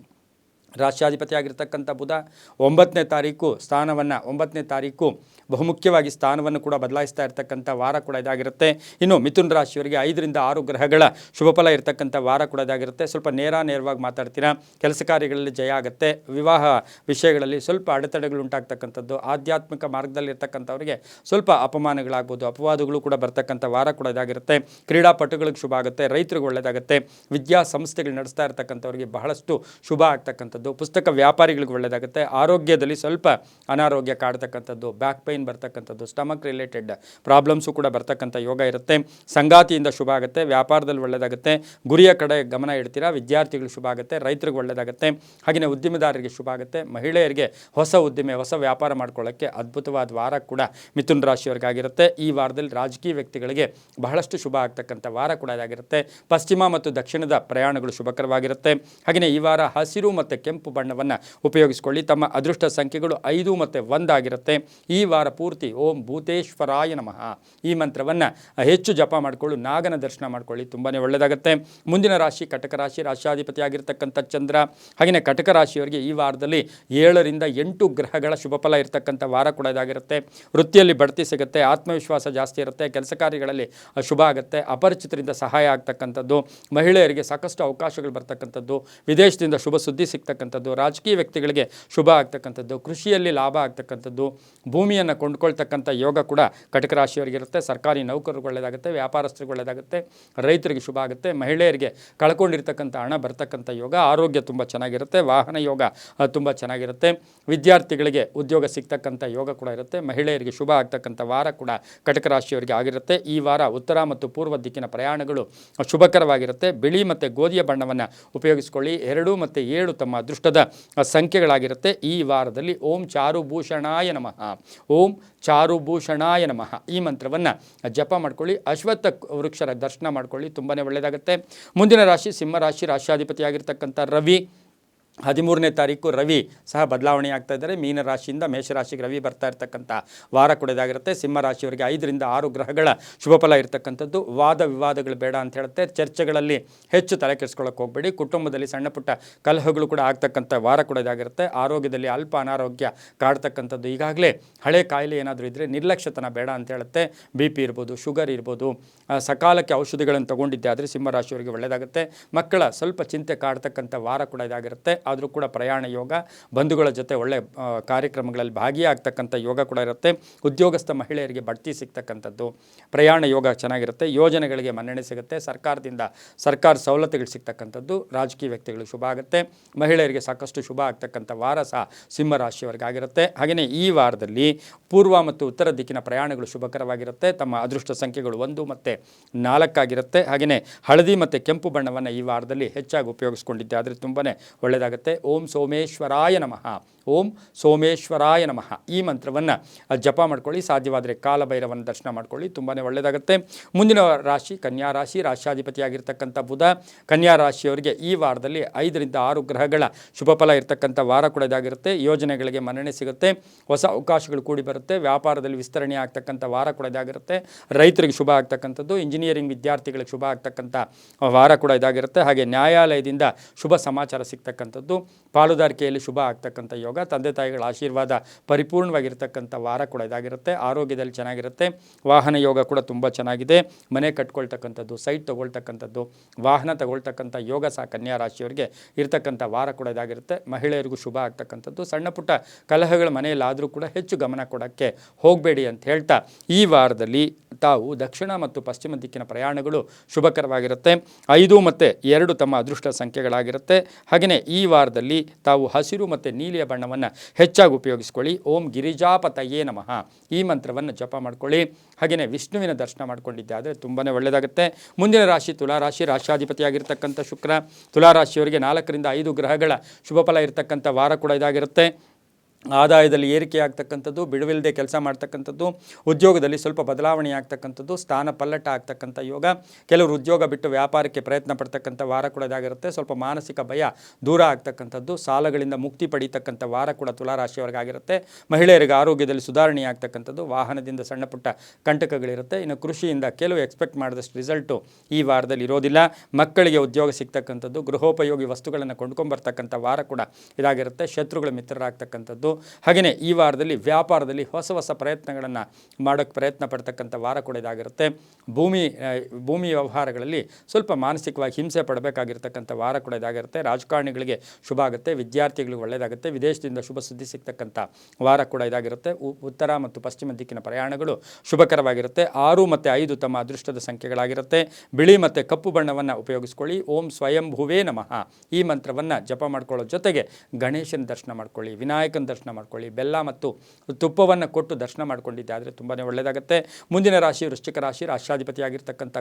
ರಾಶ್ಯಾಧಿಪತಿಯಾಗಿರ್ತಕ್ಕಂಥ ಬುಧ 9ನೇ ತಾರೀಕು ಬಹುಮುಖ್ಯವಾಗಿ ಸ್ಥಾನವನ್ನು ಕೂಡ ಬದಲಾಯಿಸ್ತಾ ಇರ್ತಕ್ಕಂಥ ವಾರ ಕೂಡ ಇದಾಗಿರುತ್ತೆ. ಇನ್ನು ಮಿಥುನ ರಾಶಿಯವರಿಗೆ 5 ರಿಂದ 6 ಗ್ರಹಗಳ ಶುಭಫಲ ಇರತಕ್ಕಂಥ ವಾರ ಕೂಡ ಇದಾಗಿರುತ್ತೆ. ಸ್ವಲ್ಪ ನೇರವಾಗಿ ಮಾತಾಡ್ತೀರಾ, ಕೆಲಸ ಕಾರ್ಯಗಳಲ್ಲಿ ಜಯ ಆಗುತ್ತೆ, ವಿವಾಹ ವಿಷಯಗಳಲ್ಲಿ ಸ್ವಲ್ಪ ಅಡೆತಡೆಗಳು ಉಂಟಾಗ್ತಕ್ಕಂಥದ್ದು, ಆಧ್ಯಾತ್ಮಿಕ ಮಾರ್ಗದಲ್ಲಿ ಇರ್ತಕ್ಕಂಥವರಿಗೆ ಸ್ವಲ್ಪ ಅಪಮಾನಗಳಾಗ್ಬೋದು, ಅಪವಾದಗಳು ಕೂಡ ಬರ್ತಕ್ಕಂಥ ವಾರ ಕೂಡ ಇದಾಗಿರುತ್ತೆ. ಕ್ರೀಡಾಪಟುಗಳಿಗೆ ಶುಭ ಆಗುತ್ತೆ, ರೈತರಿಗೆ ಒಳ್ಳೆಯದಾಗುತ್ತೆ, ವಿದ್ಯಾಸಂಸ್ಥೆಗಳು ನಡೆಸ್ತಾ ಇರ್ತಕ್ಕಂಥವ್ರಿಗೆ ಬಹಳಷ್ಟು ಶುಭ ಆಗ್ತಕ್ಕಂಥದ್ದು, ಪುಸ್ತಕ ವ್ಯಾಪಾರಿಗಳಿಗೆ ಒಳ್ಳೆಯದಾಗುತ್ತೆ. ಆರೋಗ್ಯದಲ್ಲಿ ಸ್ವಲ್ಪ ಅನಾರೋಗ್ಯ ಕಾಡ್ತಕ್ಕಂಥದ್ದು, ಬ್ಯಾಕ್ ಪೈನ್ ಬರ್ತಕ್ಕಂಥದ್ದು, ಸ್ಟಮಕ್ ರಿಲೇಟೆಡ್ ಪ್ರಾಬ್ಲಮ್ಸು ಕೂಡ ಬರ್ತಕ್ಕಂಥ ಯೋಗ ಇರುತ್ತೆ. ಸಂಗಾತಿಯಿಂದ ಶುಭ ಆಗುತ್ತೆ, ವ್ಯಾಪಾರದಲ್ಲಿ ಒಳ್ಳೆಯದಾಗುತ್ತೆ, ಗುರಿಯ ಕಡೆ ಗಮನ ಇಡ್ತೀರಾ, ವಿದ್ಯಾರ್ಥಿಗಳು ಶುಭ ಆಗುತ್ತೆ, ರೈತರಿಗೆ ಒಳ್ಳೆಯದಾಗುತ್ತೆ. ಹಾಗೆಯೇ ಉದ್ಯಮಿದಾರರಿಗೆ ಶುಭ ಆಗುತ್ತೆ, ಮಹಿಳೆಯರಿಗೆ ಹೊಸ ಉದ್ದಿಮೆ ಹೊಸ ವ್ಯಾಪಾರ ಮಾಡ್ಕೊಳ್ಳೋಕ್ಕೆ ಅದ್ಭುತವಾದ ವಾರ ಕೂಡ ಮಿಥುನ ರಾಶಿಯವರಿಗಾಗಿರುತ್ತೆ. ಈ ವಾರದಲ್ಲಿ ರಾಜಕೀಯ ವ್ಯಕ್ತಿಗಳಿಗೆ ಬಹಳಷ್ಟು ಶುಭ ಆಗ್ತಕ್ಕಂಥ ವಾರ ಕೂಡ ಇದಾಗಿರುತ್ತೆ. ಪಶ್ಚಿಮ ಮತ್ತು ದಕ್ಷಿಣದ ಪ್ರಯಾಣಗಳು ಶುಭಕರವಾಗಿರುತ್ತೆ. ಹಾಗೆಯೇ ಈ ವಾರ ಹಸಿರು ಮತ್ತು ಕೆಂಪು ಬಣ್ಣವನ್ನು ಉಪಯೋಗಿಸಿಕೊಳ್ಳಿ. ತಮ್ಮ ಅದೃಷ್ಟ ಸಂಖ್ಯೆಗಳು 5 ಮತ್ತು 1 ಆಗಿರುತ್ತೆ. ಈ ವಾರ ಪೂರ್ತಿ ಓಂ ಭೂತೇಶ್ವರಾಯ ನಮಃ ಈ ಮಂತ್ರವನ್ನು ಹೆಚ್ಚು ಜಪ ಮಾಡಿಕೊಳ್ಳಿ. ನಾಗನ ದರ್ಶನ ಮಾಡ್ಕೊಳ್ಳಿ, ತುಂಬಾ ಒಳ್ಳೆಯದಾಗುತ್ತೆ. ಮುಂದಿನ ರಾಶಿ ಕಟಕ ರಾಶಿ. ರಾಶಾಧಿಪತಿ ಆಗಿರ್ತಕ್ಕಂಥ ಚಂದ್ರ. ಹಾಗೆಯೇ ಕಟಕ ರಾಶಿಯವರಿಗೆ ಈ ವಾರದಲ್ಲಿ 7 ರಿಂದ 8 ಗ್ರಹಗಳ ಶುಭ ಫಲ ಇರತಕ್ಕಂಥ ವಾರ ಕೂಡ ಇದಾಗಿರುತ್ತೆ. ವೃತ್ತಿಯಲ್ಲಿ ಬಡ್ತಿ ಸಿಗುತ್ತೆ, ಆತ್ಮವಿಶ್ವಾಸ ಜಾಸ್ತಿ ಇರುತ್ತೆ, ಕೆಲಸ ಕಾರ್ಯಗಳಲ್ಲಿ ಶುಭ ಆಗುತ್ತೆ, ಅಪರಿಚಿತರಿಂದ ಸಹಾಯ ಆಗ್ತಕ್ಕಂಥದ್ದು, ಮಹಿಳೆಯರಿಗೆ ಸಾಕಷ್ಟು ಅವಕಾಶಗಳು ಬರ್ತಕ್ಕಂಥದ್ದು, ವಿದೇಶದಿಂದ ಶುಭ ಸುದ್ದಿ ಸಿಗ್ತಕ್ಕಂಥದ್ದು, ರಾಜಕೀಯ ವ್ಯಕ್ತಿಗಳಿಗೆ ಶುಭ ಆಗ್ತಕ್ಕಂಥದ್ದು, ಕೃಷಿಯಲ್ಲಿ ಲಾಭ ಆಗ್ತಕ್ಕಂಥದ್ದು, ಭೂಮಿಯನ್ನು ಕೊಂಡ್ಕೊಳ್ತಕ್ಕಂಥ ಯೋಗ ಕೂಡ ಕಟಕ ರಾಶಿಯವರಿಗೆ ಇರುತ್ತೆ. ಸರ್ಕಾರಿ ನೌಕರರಿಗೆ ಒಳ್ಳೆಯದಾಗುತ್ತೆ, ವ್ಯಾಪಾರಸ್ಥರಿಗೆ ಒಳ್ಳೆಯದಾಗುತ್ತೆ, ರೈತರಿಗೆ ಶುಭ ಆಗುತ್ತೆ, ಮಹಿಳೆಯರಿಗೆ ಕಳ್ಕೊಂಡಿರ್ತಕ್ಕಂಥ ಹಣ ಬರ್ತಕ್ಕಂಥ ಯೋಗ, ಆರೋಗ್ಯ ತುಂಬ ಚೆನ್ನಾಗಿರುತ್ತೆ, ವಾಹನ ಯೋಗ ತುಂಬ ಚೆನ್ನಾಗಿರುತ್ತೆ, ವಿದ್ಯಾರ್ಥಿಗಳಿಗೆ ಉದ್ಯೋಗ ಸಿಗ್ತಕ್ಕಂಥ ಯೋಗ ಕೂಡ ಇರುತ್ತೆ, ಮಹಿಳೆಯರಿಗೆ ಶುಭ ಆಗ್ತಕ್ಕಂಥ ವಾರ ಕೂಡ ಕಟಕ ರಾಶಿಯವರಿಗೆ ಆಗಿರುತ್ತೆ. ಈ ವಾರ ಉತ್ತರ ಮತ್ತು ಪೂರ್ವ ದಿಕ್ಕಿನ ಪ್ರಯಾಣಗಳು ಶುಭಕರವಾಗಿರುತ್ತೆ. ಬಿಳಿ ಮತ್ತು ಗೋಧಿಯ ಬಣ್ಣವನ್ನು ಉಪಯೋಗಿಸಿಕೊಳ್ಳಿ. 2 ಮತ್ತು 7 ತಮ್ಮ ಅದೃಷ್ಟದ ಸಂಖ್ಯೆಗಳಾಗಿರುತ್ತೆ. ಈ ವಾರದಲ್ಲಿ ಓಂ ಚಾರುಭೂಷಣಾಯ ನಮಃ, ಓಂ ಚಾರುಭೂಷಣಾಯ ನಮಃ ಈ ಮಂತ್ರವನ್ನು ಜಪ ಮಾಡ್ಕೊಳ್ಳಿ. ಅಶ್ವತ್ಥ ವೃಕ್ಷರ ದರ್ಶನ ಮಾಡ್ಕೊಳ್ಳಿ, ತುಂಬಾ ಒಳ್ಳೆಯದಾಗುತ್ತೆ. ಮುಂದಿನ ರಾಶಿ ಸಿಂಹ ರಾಶಿ. ರಾಶಿಯಾಧಿಪತಿ ಆಗಿರ್ತಕ್ಕಂಥ ರವಿ. 13ನೇ ತಾರೀಕು ರವಿ ಸಹ ಬದಲಾವಣೆ ಆಗ್ತಾ ಇದ್ದಾರೆ. ಮೀನ ರಾಶಿಯಿಂದ ಮೇಷರಾಶಿಗೆ ರವಿ ಬರ್ತಾ ಇರ್ತಕ್ಕಂಥ ವಾರ ಕೂಡ ಇದಾಗಿರುತ್ತೆ. ಸಿಂಹ ರಾಶಿಯವರಿಗೆ 5 ರಿಂದ 6 ಗ್ರಹಗಳ ಶುಭ ಫಲ ಇರತಕ್ಕಂಥದ್ದು. ವಾದ ವಿವಾದಗಳು ಬೇಡ ಅಂತ ಹೇಳುತ್ತೆ. ಚರ್ಚೆಗಳಲ್ಲಿ ಹೆಚ್ಚು ತಲೆ ಕೆಡಿಸ್ಕೊಳ್ಳೋಕೆ ಹೋಗಬೇಡಿ. ಕುಟುಂಬದಲ್ಲಿ ಸಣ್ಣ ಪುಟ್ಟ ಕಲಹಗಳು ಕೂಡ ಆಗ್ತಕ್ಕಂಥ ವಾರ ಕೂಡ ಇದಾಗಿರುತ್ತೆ. ಆರೋಗ್ಯದಲ್ಲಿ ಅಲ್ಪ ಅನಾರೋಗ್ಯ ಕಾಡ್ತಕ್ಕಂಥದ್ದು, ಈಗಾಗಲೇ ಹಳೆ ಕಾಯಿಲೆ ಏನಾದರೂ ಇದ್ದರೆ ನಿರ್ಲಕ್ಷ್ಯತನ ಬೇಡ ಅಂತ ಹೇಳುತ್ತೆ. BP ಇರ್ಬೋದು, ಶುಗರ್ ಇರ್ಬೋದು, ಸಕಾಲಕ್ಕೆ ಔಷಧಿಗಳನ್ನು ತೊಗೊಂಡಿದ್ದೆ ಆದರೆ ಸಿಂಹ ರಾಶಿಯವರಿಗೆ ಒಳ್ಳೆಯದಾಗುತ್ತೆ. ಮಕ್ಕಳ ಸ್ವಲ್ಪ ಚಿಂತೆ ಕಾಡ್ತಕ್ಕಂಥ ವಾರ ಕೂಡ ಇದಾಗಿರುತ್ತೆ. ಆದರೂ ಕೂಡ ಪ್ರಯಾಣ ಯೋಗ, ಬಂಧುಗಳ ಜೊತೆ ಒಳ್ಳೆ ಕಾರ್ಯಕ್ರಮಗಳಲ್ಲಿ ಭಾಗಿಯಾಗ್ತಕ್ಕಂಥ ಯೋಗ ಕೂಡ ಇರುತ್ತೆ. ಉದ್ಯೋಗಸ್ಥ ಮಹಿಳೆಯರಿಗೆ ಬಡ್ತಿ ಸಿಗ್ತಕ್ಕಂಥದ್ದು, ಪ್ರಯಾಣ ಯೋಗ ಚೆನ್ನಾಗಿರುತ್ತೆ. ಯೋಜನೆಗಳಿಗೆ ಮನ್ನಣೆ ಸಿಗುತ್ತೆ. ಸರ್ಕಾರ ಸವಲತ್ತುಗಳು ಸಿಗ್ತಕ್ಕಂಥದ್ದು, ರಾಜಕೀಯ ವ್ಯಕ್ತಿಗಳಿಗೆ ಶುಭ ಆಗುತ್ತೆ. ಮಹಿಳೆಯರಿಗೆ ಸಾಕಷ್ಟು ಶುಭ ಆಗ್ತಕ್ಕಂಥ ವಾರ ಸಹ ಸಿಂಹ ರಾಶಿಯವರಿಗೆ ಆಗಿರುತ್ತೆ. ಹಾಗೆಯೇ ಈ ವಾರದಲ್ಲಿ ಪೂರ್ವ ಮತ್ತು ಉತ್ತರ ದಿಕ್ಕಿನ ಪ್ರಯಾಣಗಳು ಶುಭಕರವಾಗಿರುತ್ತೆ. ತಮ್ಮ ಅದೃಷ್ಟ ಸಂಖ್ಯೆಗಳು 1 ಮತ್ತು 4 ಆಗಿರುತ್ತೆ. ಹಾಗೆಯೇ ಹಳದಿ ಮತ್ತು ಕೆಂಪು ಬಣ್ಣವನ್ನು ಈ ವಾರದಲ್ಲಿ ಹೆಚ್ಚಾಗಿ ಉಪಯೋಗಿಸ್ಕೊಂಡಿದ್ದೆ ಆದರೆ ತುಂಬಾ ಒಳ್ಳೆಯದಾಗುತ್ತೆ. ಓಂ ಸೋಮೇಶ್ವರಾಯ ನಮಃ, ಓಂ ಸೋಮೇಶ್ವರಾಯ ನಮಃ ಈ ಮಂತ್ರವನ್ನು ಜಪ ಮಾಡ್ಕೊಳ್ಳಿ. ಸಾಧ್ಯವಾದರೆ ಕಾಲಭೈರವನ ದರ್ಶನ ಮಾಡ್ಕೊಳ್ಳಿ, ತುಂಬಾ ಒಳ್ಳೆಯದಾಗುತ್ತೆ. ಮುಂದಿನ ರಾಶಿ ಕನ್ಯಾ ರಾಶಿ. ರಾಶಿಯಾಧಿಪತಿಯಾಗಿರ್ತಕ್ಕಂಥ ಬುಧ. ಕನ್ಯಾ ರಾಶಿಯವರಿಗೆ ಈ ವಾರದಲ್ಲಿ 5 ರಿಂದ 6 ಗ್ರಹಗಳ ಶುಭ ಫಲ ಇರತಕ್ಕಂಥ ವಾರ ಕೂಡ ಇದಾಗಿರುತ್ತೆ. ಯೋಜನೆಗಳಿಗೆ ಮನ್ನಣೆ ಸಿಗುತ್ತೆ, ಹೊಸ ಅವಕಾಶಗಳು ಕೂಡಿ ಬರುತ್ತೆ, ವ್ಯಾಪಾರದಲ್ಲಿ ವಿಸ್ತರಣೆ ಆಗ್ತಕ್ಕಂಥ ವಾರ ಕೂಡ ಇದಾಗಿರುತ್ತೆ. ರೈತರಿಗೆ ಶುಭ ಆಗ್ತಕ್ಕಂಥದ್ದು, ಇಂಜಿನಿಯರಿಂಗ್ ವಿದ್ಯಾರ್ಥಿಗಳಿಗೆ ಶುಭ ಆಗ್ತಕ್ಕಂಥ ವಾರ ಕೂಡ ಇದಾಗಿರುತ್ತೆ. ಹಾಗೆ ನ್ಯಾಯಾಲಯದಿಂದ ಶುಭ ಸಮಾಚಾರ ಸಿಗ್ತಕ್ಕಂಥದ್ದು, ಪಾಲುದಾರಿಕೆಯಲ್ಲಿ ಶುಭ ಆಗ್ತಕ್ಕಂಥ ಯೋಗ, ತಂದೆ ತಾಯಿಗಳ ಆಶೀರ್ವಾದ ಪರಿಪೂರ್ಣವಾಗಿರ್ತಕ್ಕಂಥ ವಾರ ಕೂಡ ಇದಾಗಿರುತ್ತೆ. ಆರೋಗ್ಯದಲ್ಲಿ ಚೆನ್ನಾಗಿರುತ್ತೆ. ವಾಹನ ಯೋಗ ಕೂಡ ತುಂಬ ಚೆನ್ನಾಗಿದೆ. ಮನೆ ಕಟ್ಕೊಳ್ತಕ್ಕಂಥದ್ದು, ಸೈಟ್ ತೊಗೊಳ್ತಕ್ಕಂಥದ್ದು, ವಾಹನ ತಗೊಳ್ತಕ್ಕಂಥ ಯೋಗ ಸಹ ಕನ್ಯಾ ರಾಶಿಯವರಿಗೆ ಇರ್ತಕ್ಕಂಥ ವಾರ ಕೂಡ ಇದಾಗಿರುತ್ತೆ. ಮಹಿಳೆಯರಿಗೂ ಶುಭ ಆಗ್ತಕ್ಕಂಥದ್ದು. ಸಣ್ಣ ಪುಟ್ಟ ಕಲಹಗಳ ಮನೆಯಲ್ಲಾದರೂ ಕೂಡ ಹೆಚ್ಚು ಗಮನ ಕೊಡೋಕ್ಕೆ ಹೋಗಬೇಡಿ ಅಂತ ಹೇಳ್ತಾ ಈ ವಾರದಲ್ಲಿ ತಾವು ದಕ್ಷಿಣ ಮತ್ತು ಪಶ್ಚಿಮ ದಿಕ್ಕಿನ ಪ್ರಯಾಣಗಳು ಶುಭಕರವಾಗಿರುತ್ತೆ. 5 ಮತ್ತು 2 ತಮ್ಮ ಅದೃಷ್ಟ ಸಂಖ್ಯೆಗಳಾಗಿರುತ್ತೆ. ಹಾಗೆಯೇ ಈ ವಾರದಲ್ಲಿ ತಾವು ಹಸಿರು ಮತ್ತು ನೀಲಿಯ ಬಣ್ಣವನ್ನು ಹೆಚ್ಚಾಗಿ ಉಪಯೋಗಿಸ್ಕೊಳ್ಳಿ. ಓಂ ಗಿರಿಜಾಪತಯೇ ನಮಃ ಈ ಮಂತ್ರವನ್ನು ಜಪ ಮಾಡ್ಕೊಳ್ಳಿ. ಹಾಗೆಯೇ ವಿಷ್ಣುವಿನ ದರ್ಶನ ಮಾಡ್ಕೊಂಡಿದ್ದೆ ಆದರೆ ತುಂಬಾ ಒಳ್ಳೆಯದಾಗುತ್ತೆ. ಮುಂದಿನ ರಾಶಿ ತುಲಾರಾಶಿ. ರಾಶಿಯಾಧಿಪತಿಯಾಗಿರ್ತಕ್ಕಂಥ ಶುಕ್ರ. ತುಲಾರಾಶಿಯವರಿಗೆ 4 ರಿಂದ 5 ಗ್ರಹಗಳ ಶುಭ ಫಲ ಇರತಕ್ಕಂಥ ವಾರ ಕೂಡ ಇದಾಗಿರುತ್ತೆ. ಆದಾಯದಲ್ಲಿ ಏರಿಕೆ ಆಗ್ತಕ್ಕಂಥದ್ದು, ಬಿಡುವಿಲ್ಲದೆ ಕೆಲಸ ಮಾಡ್ತಕ್ಕಂಥದ್ದು, ಉದ್ಯೋಗದಲ್ಲಿ ಸ್ವಲ್ಪ ಬದಲಾವಣೆ ಆಗ್ತಕ್ಕಂಥದ್ದು, ಸ್ಥಾನ ಪಲ್ಲಟ ಆಗ್ತಕ್ಕಂಥ ಯೋಗ, ಕೆಲವರು ಉದ್ಯೋಗ ಬಿಟ್ಟು ವ್ಯಾಪಾರಕ್ಕೆ ಪ್ರಯತ್ನ ಪಡ್ತಕ್ಕಂಥ ವಾರ ಕೂಡ ಇದಾಗಿರುತ್ತೆ. ಸ್ವಲ್ಪ ಮಾನಸಿಕ ಭಯ ದೂರ ಆಗ್ತಕ್ಕಂಥದ್ದು, ಸಾಲಗಳಿಂದ ಮುಕ್ತಿ ಪಡೀತಕ್ಕಂಥ ವಾರ ಕೂಡ ತುಲಾರಾಶಿಯವರಿಗಾಗಿರುತ್ತೆ. ಮಹಿಳೆಯರಿಗೆ ಆರೋಗ್ಯದಲ್ಲಿ ಸುಧಾರಣೆ ಆಗ್ತಕ್ಕಂಥದ್ದು, ವಾಹನದಿಂದ ಸಣ್ಣ ಪುಟ್ಟ ಕಂಟಕಗಳಿರುತ್ತೆ. ಇನ್ನು ಕೃಷಿಯಿಂದ ಕೆಲವು ಎಕ್ಸ್ಪೆಕ್ಟ್ ಮಾಡಿದಷ್ಟು ರಿಸಲ್ಟು ಈ ವಾರದಲ್ಲಿ ಇರೋದಿಲ್ಲ. ಮಕ್ಕಳಿಗೆ ಉದ್ಯೋಗ ಸಿಗ್ತಕ್ಕಂಥದ್ದು, ಗೃಹೋಪಯೋಗಿ ವಸ್ತುಗಳನ್ನು ಕೊಂಡ್ಕೊಂಬರ್ತಕ್ಕಂಥ ವಾರ ಕೂಡ ಇದಾಗಿರುತ್ತೆ. ಶತ್ರುಗಳ ಮಿತ್ರರಾಗ್ತಕ್ಕಂಥದ್ದು. ಹಾಗೆಯೇ ಈ ವಾರದಲ್ಲಿ ವ್ಯಾಪಾರದಲ್ಲಿ ಹೊಸ ಹೊಸ ಪ್ರಯತ್ನಗಳನ್ನು ಮಾಡೋಕ್ಕೆ ಪ್ರಯತ್ನ ಪಡ್ತಕ್ಕಂಥ ವಾರ ಕೂಡ ಇದಾಗಿರುತ್ತೆ. ಭೂಮಿ ವ್ಯವಹಾರಗಳಲ್ಲಿ ಸ್ವಲ್ಪ ಮಾನಸಿಕವಾಗಿ ಹಿಂಸೆ ಪಡಬೇಕಾಗಿರ್ತಕ್ಕಂಥ ವಾರ ಕೂಡ ಇದಾಗಿರುತ್ತೆ. ರಾಜಕಾರಣಿಗಳಿಗೆ ಶುಭ ಆಗುತ್ತೆ, ವಿದ್ಯಾರ್ಥಿಗಳಿಗೆ ಒಳ್ಳೆಯದಾಗುತ್ತೆ, ವಿದೇಶದಿಂದ ಶುಭ ಸುದ್ದಿ ಸಿಗ್ತಕ್ಕಂಥ ವಾರ ಕೂಡ ಇದಾಗಿರುತ್ತೆ. ಉತ್ತರ ಮತ್ತು ಪಶ್ಚಿಮ ದಿಕ್ಕಿನ ಪ್ರಯಾಣಗಳು ಶುಭಕರವಾಗಿರುತ್ತೆ. 6 ಮತ್ತು 5 ತಮ್ಮ ಅದೃಷ್ಟದ ಸಂಖ್ಯೆಗಳಾಗಿರುತ್ತೆ. ಬಿಳಿ ಮತ್ತು ಕಪ್ಪು ಬಣ್ಣವನ್ನು ಉಪಯೋಗಿಸ್ಕೊಳ್ಳಿ. ಓಂ ಸ್ವಯಂಭುವೇ ನಮಃ ಈ ಮಂತ್ರವನ್ನು ಜಪ ಮಾಡ್ಕೊಳ್ಳೋ ಜೊತೆಗೆ ಗಣೇಶನ ದರ್ಶನ ಮಾಡ್ಕೊಳ್ಳಿ, ವಿನಾಯಕನ ದರ್ಶನ ದರ್ಶನ ಮಾಡ್ಕೊಳ್ಳಿ. ಬೆಲ್ಲ ಮತ್ತು ತುಪ್ಪವನ್ನು ಕೊಟ್ಟು ದರ್ಶನ ಮಾಡ್ಕೊಂಡಿದ್ದೆ ಆದರೆ ತುಂಬಾ ಒಳ್ಳೆಯದಾಗುತ್ತೆ. ಮುಂದಿನ ರಾಶಿ ವೃಶ್ಚಿಕ ರಾಶಿ. ರಾಷ್ಟ್ರಾಧಿಪತಿಯಾಗಿರ್ತಕ್ಕಂಥ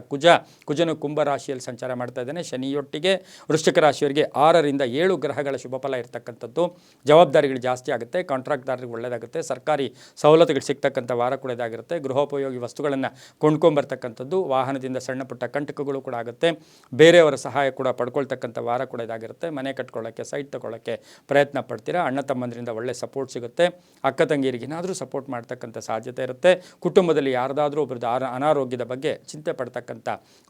ಕುಜನು ಕುಂಭ ರಾಶಿಯಲ್ಲಿ ಸಂಚಾರ ಮಾಡ್ತಾ ಇದ್ದಾನೆ. ಶನಿಯೊಟ್ಟಿಗೆ ವೃಶ್ಚಿಕ ರಾಶಿಯವರಿಗೆ 6ರಿಂದ 7 ಗ್ರಹಗಳ ಶುಭ ಫಲ ಇರತಕ್ಕಂಥದ್ದು. ಜವಾಬ್ದಾರಿಗಳು ಜಾಸ್ತಿ ಆಗುತ್ತೆ. ಕಾಂಟ್ರಾಕ್ಟ್ದಾರರಿಗೆ ಒಳ್ಳೆಯದಾಗುತ್ತೆ. ಸರ್ಕಾರಿ ಸವಲತ್ತುಗಳು ಸಿಗ್ತಕ್ಕಂಥ ವಾರ ಕೂಡ ಇದಾಗಿರುತ್ತೆ. ಗೃಹೋಪಯೋಗಿ ವಸ್ತುಗಳನ್ನು ಕೊಂಡ್ಕೊಂಬರ್ತಕ್ಕಂಥದ್ದು. ವಾಹನದಿಂದ ಸಣ್ಣ ಪುಟ್ಟ ಕಂಟಕಗಳು ಕೂಡ ಆಗುತ್ತೆ. ಬೇರೆಯವರ ಸಹಾಯ ಕೂಡ ಪಡ್ಕೊಳ್ತಕ್ಕಂಥ ವಾರ ಕೂಡ ಇದಾಗಿರುತ್ತೆ. ಮನೆ ಕಟ್ಕೊಳ್ಳೋಕ್ಕೆ, ಸೈಟ್ ತಗೊಳ್ಳೋಕ್ಕೆ ಪ್ರಯತ್ನ ಪಡ್ತೀರಾ. ಅಣ್ಣ ತಮ್ಮಂದರಿಂದ ಒಳ್ಳೆ ಸಪೋರ್ಟ್ ಸಿಗುತ್ತೆ. ಅಕ್ಕ ತಂಗಿಯರಿಗೆ ಏನಾದರೂ ಸಪೋರ್ಟ್ ಮಾಡ್ತಕ್ಕಂಥ ಸಾಧ್ಯತೆ ಇರುತ್ತೆ. ಕುಟುಂಬದಲ್ಲಿ ಯಾರ್ದಾದ್ರೂ ಒಬ್ಬರದ್ದು ಅನಾರೋಗ್ಯದ ಬಗ್ಗೆ ಚಿಂತೆ ಪಡ್ತಕ್ಕಂಥ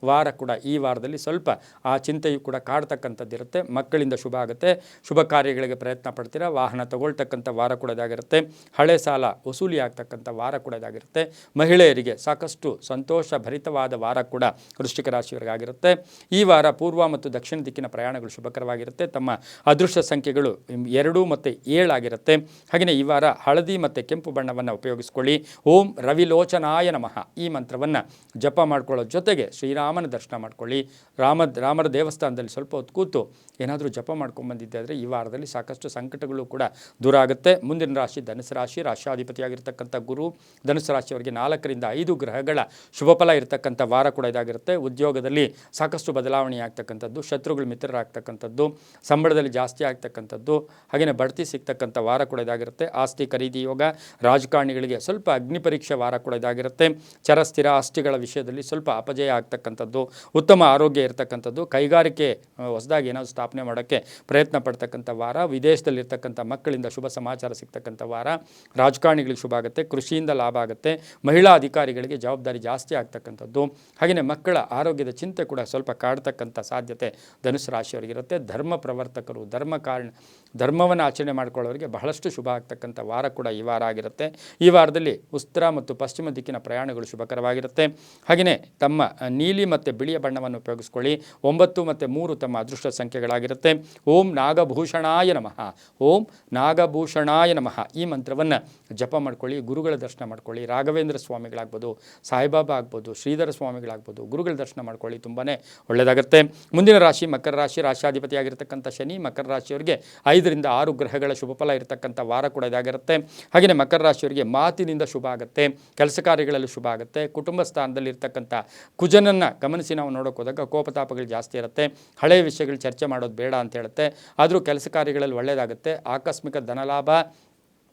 ವಾರ ಕೂಡ ಈ ವಾರದಲ್ಲಿ ಸ್ವಲ್ಪ ಆ ಚಿಂತೆಯು ಕೂಡ ಕಾಡ್ತಕ್ಕಂಥದ್ದು ಇರುತ್ತೆ. ಮಕ್ಕಳಿಂದ ಶುಭ ಆಗುತ್ತೆ. ಶುಭ ಕಾರ್ಯಗಳಿಗೆ ಪ್ರಯತ್ನ ಪಡ್ತೀರಾ. ವಾಹನ ತಗೊಳ್ತಕ್ಕಂಥ ವಾರ ಕೂಡ ಇದಾಗಿರುತ್ತೆ. ಹಳೆ ಸಾಲ ವಸೂಲಿ ಆಗ್ತಕ್ಕಂಥ ವಾರ ಕೂಡ ಇದಾಗಿರುತ್ತೆ. ಮಹಿಳೆಯರಿಗೆ ಸಾಕಷ್ಟು ಸಂತೋಷ ಭರಿತವಾದ ವಾರ ಕೂಡ ವೃಶ್ಚಿಕ ರಾಶಿಯವರಿಗಾಗಿರುತ್ತೆ. ಈ ವಾರ ಪೂರ್ವ ಮತ್ತು ದಕ್ಷಿಣ ದಿಕ್ಕಿನ ಪ್ರಯಾಣಗಳು ಶುಭಕರವಾಗಿರುತ್ತೆ. ತಮ್ಮ ಅದೃಷ್ಟ ಸಂಖ್ಯೆಗಳು 2 ಮತ್ತು 7 ಆಗಿರುತ್ತೆ. ಹಾಗೆಯೇ ಈ ವಾರ ಹಳದಿ ಮತ್ತು ಕೆಂಪು ಬಣ್ಣವನ್ನು ಉಪಯೋಗಿಸ್ಕೊಳ್ಳಿ. ಓಂ ರವಿಲೋಚನಾಯ ನಮಃ ಈ ಮಂತ್ರವನ್ನು ಜಪ ಮಾಡ್ಕೊಳ್ಳೋ ಜೊತೆಗೆ ಶ್ರೀರಾಮನ ದರ್ಶನ ಮಾಡ್ಕೊಳ್ಳಿ. ರಾಮರ ದೇವಸ್ಥಾನದಲ್ಲಿ ಸ್ವಲ್ಪ ಹೊತ್ತು ಕೂತು ಏನಾದರೂ ಜಪ ಮಾಡ್ಕೊಂಡ್ಬಂದಿದ್ದೆ ಆದರೆ ಈ ವಾರದಲ್ಲಿ ಸಾಕಷ್ಟು ಸಂಕಟಗಳು ಕೂಡ ದೂರ ಆಗುತ್ತೆ. ಮುಂದಿನ ರಾಶಿ ಧನುಸು ರಾಶಿ. ರಾಷ್ಟ್ರಾಧಿಪತಿಯಾಗಿರ್ತಕ್ಕಂಥ ಗುರು ಧನುಸು ರಾಶಿಯವರಿಗೆ 4ರಿಂದ 5 ಗ್ರಹಗಳ ಶುಭ ಫಲ ಇರತಕ್ಕಂಥ ವಾರ ಕೂಡ ಇದಾಗಿರುತ್ತೆ. ಉದ್ಯೋಗದಲ್ಲಿ ಸಾಕಷ್ಟು ಬದಲಾವಣೆ ಆಗ್ತಕ್ಕಂಥದ್ದು, ಶತ್ರುಗಳು ಮಿತ್ರರಾಗ್ತಕ್ಕಂಥದ್ದು, ಸಂಬಳದಲ್ಲಿ ಜಾಸ್ತಿ ಆಗ್ತಕ್ಕಂಥದ್ದು, ಹಾಗೆಯೇ ಬಡ್ತಿ ಸಿಗ್ತಕ್ಕಂಥ ವಾರ ಕೂಡ ಇದಾಗಿರುತ್ತೆ. ಆಸ್ತಿ ಖರೀದಿ ಯೋಗ. ರಾಜಕಾರಣಿಗಳಿಗೆ ಸ್ವಲ್ಪ ಅಗ್ನಿ ಪರೀಕ್ಷೆ ವಾರ ಕೂಡ ಇದಾಗಿರುತ್ತೆ. ಚರಸ್ಥಿರ ಆಸ್ತಿಗಳ ವಿಷಯದಲ್ಲಿ ಸ್ವಲ್ಪ ಅಪಜಯ ಆಗ್ತಕ್ಕಂಥದ್ದು, ಉತ್ತಮ ಆರೋಗ್ಯ ಇರತಕ್ಕಂಥದ್ದು, ಕೈಗಾರಿಕೆ ಹೊಸದಾಗಿ ಏನಾದರೂ ಸ್ಥಾಪನೆ ಮಾಡೋಕ್ಕೆ ಪ್ರಯತ್ನ ಪಡ್ತಕ್ಕಂಥ ವಾರ, ವಿದೇಶದಲ್ಲಿರ್ತಕ್ಕಂಥ ಮಕ್ಕಳಿಂದ ಶುಭ ಸಮಾಚಾರ ಸಿಗ್ತಕ್ಕಂಥ ವಾರ, ರಾಜಕಾರಣಿಗಳಿಗೆ ಶುಭ ಆಗುತ್ತೆ, ಕೃಷಿಯಿಂದ ಲಾಭ ಆಗುತ್ತೆ, ಮಹಿಳಾ ಅಧಿಕಾರಿಗಳಿಗೆ ಜವಾಬ್ದಾರಿ ಜಾಸ್ತಿ ಆಗ್ತಕ್ಕಂಥದ್ದು, ಹಾಗೆಯೇ ಮಕ್ಕಳ ಆರೋಗ್ಯದ ಚಿಂತೆ ಕೂಡ ಸ್ವಲ್ಪ ಕಾಡ್ತಕ್ಕಂಥ ಸಾಧ್ಯತೆ ಧನುಸು ರಾಶಿಯವರಿಗಿರುತ್ತೆ. ಧರ್ಮ ಪ್ರವರ್ತಕರು, ಧರ್ಮವನ್ನು ಆಚರಣೆ ಮಾಡ್ಕೊಳ್ಳೋರಿಗೆ ಬಹಳಷ್ಟು ಶುಭ ಆಗ್ತಕ್ಕಂಥ ವಾರ ಕೂಡ ಈ ವಾರ ಆಗಿರುತ್ತೆ. ಈ ವಾರದಲ್ಲಿ ಉತ್ತರ ಮತ್ತು ಪಶ್ಚಿಮ ದಿಕ್ಕಿನ ಪ್ರಯಾಣಗಳು ಶುಭಕರವಾಗಿರುತ್ತೆ. ಹಾಗೆಯೇ ತಮ್ಮ ನೀಲಿ ಮತ್ತು ಬಿಳಿಯ ಬಣ್ಣವನ್ನು ಉಪಯೋಗಿಸ್ಕೊಳ್ಳಿ. 9 ಮತ್ತು 3 ತಮ್ಮ ಅದೃಷ್ಟ ಸಂಖ್ಯೆಗಳಾಗಿರುತ್ತೆ. ಓಂ ನಾಗಭೂಷಣಾಯ ನಮಃ. ಓಂ ನಾಗಭೂಷಣಾಯ ನಮಃ ಈ ಮಂತ್ರವನ್ನು ಜಪ ಮಾಡ್ಕೊಳ್ಳಿ. ಗುರುಗಳ ದರ್ಶನ ಮಾಡ್ಕೊಳ್ಳಿ. ರಾಘವೇಂದ್ರ ಸ್ವಾಮಿಗಳಾಗ್ಬೋದು, ಸಾಯಿಬಾಬಾ ಆಗ್ಬೋದು, ಶ್ರೀಧರ ಸ್ವಾಮಿಗಳಾಗ್ಬೋದು, ಗುರುಗಳ ದರ್ಶನ ಮಾಡ್ಕೊಳ್ಳಿ. ತುಂಬಾ ಒಳ್ಳೆಯದಾಗುತ್ತೆ. ಮುಂದಿನ ರಾಶಿ ಮಕರ ರಾಶಿ. ರಾಷ್ಟ್ರಾಧಿಪತಿಯಾಗಿರ್ತಕ್ಕಂಥ ಶನಿ ಮಕರ ರಾಶಿಯವರಿಗೆ 5ರಿಂದ 6 ಗ್ರಹಗಳ ಶುಭ ಫಲ ಇರತಕ್ಕಂಥ ವಾರ ಕೂಡ ಇದಾಗಿರುತ್ತೆ. ಹಾಗೆಯೇ ಮಕರ ರಾಶಿಯವರಿಗೆ ಮಾತಿನಿಂದ ಶುಭ ಆಗುತ್ತೆ. ಕೆಲಸ ಕಾರ್ಯಗಳಲ್ಲಿ ಶುಭ ಆಗುತ್ತೆ. ಕುಟುಂಬ ಸ್ಥಾನದಲ್ಲಿ ಇರ್ತಕ್ಕಂಥ ಕುಜನನ್ನು ಗಮನಿಸಿ ನಾವು ನೋಡೋಕೆ ಹೋದಾಗ ಕೋಪತಾಪಗಳು ಜಾಸ್ತಿ ಇರುತ್ತೆ. ಹಳೆಯ ವಿಷಯಗಳು ಚರ್ಚೆ ಮಾಡೋದು ಬೇಡ ಅಂತ ಹೇಳುತ್ತೆ. ಆದರೂ ಕೆಲಸ ಕಾರ್ಯಗಳಲ್ಲಿ ಒಳ್ಳೆಯದಾಗುತ್ತೆ. ಆಕಸ್ಮಿಕ ಧನಲಾಭ,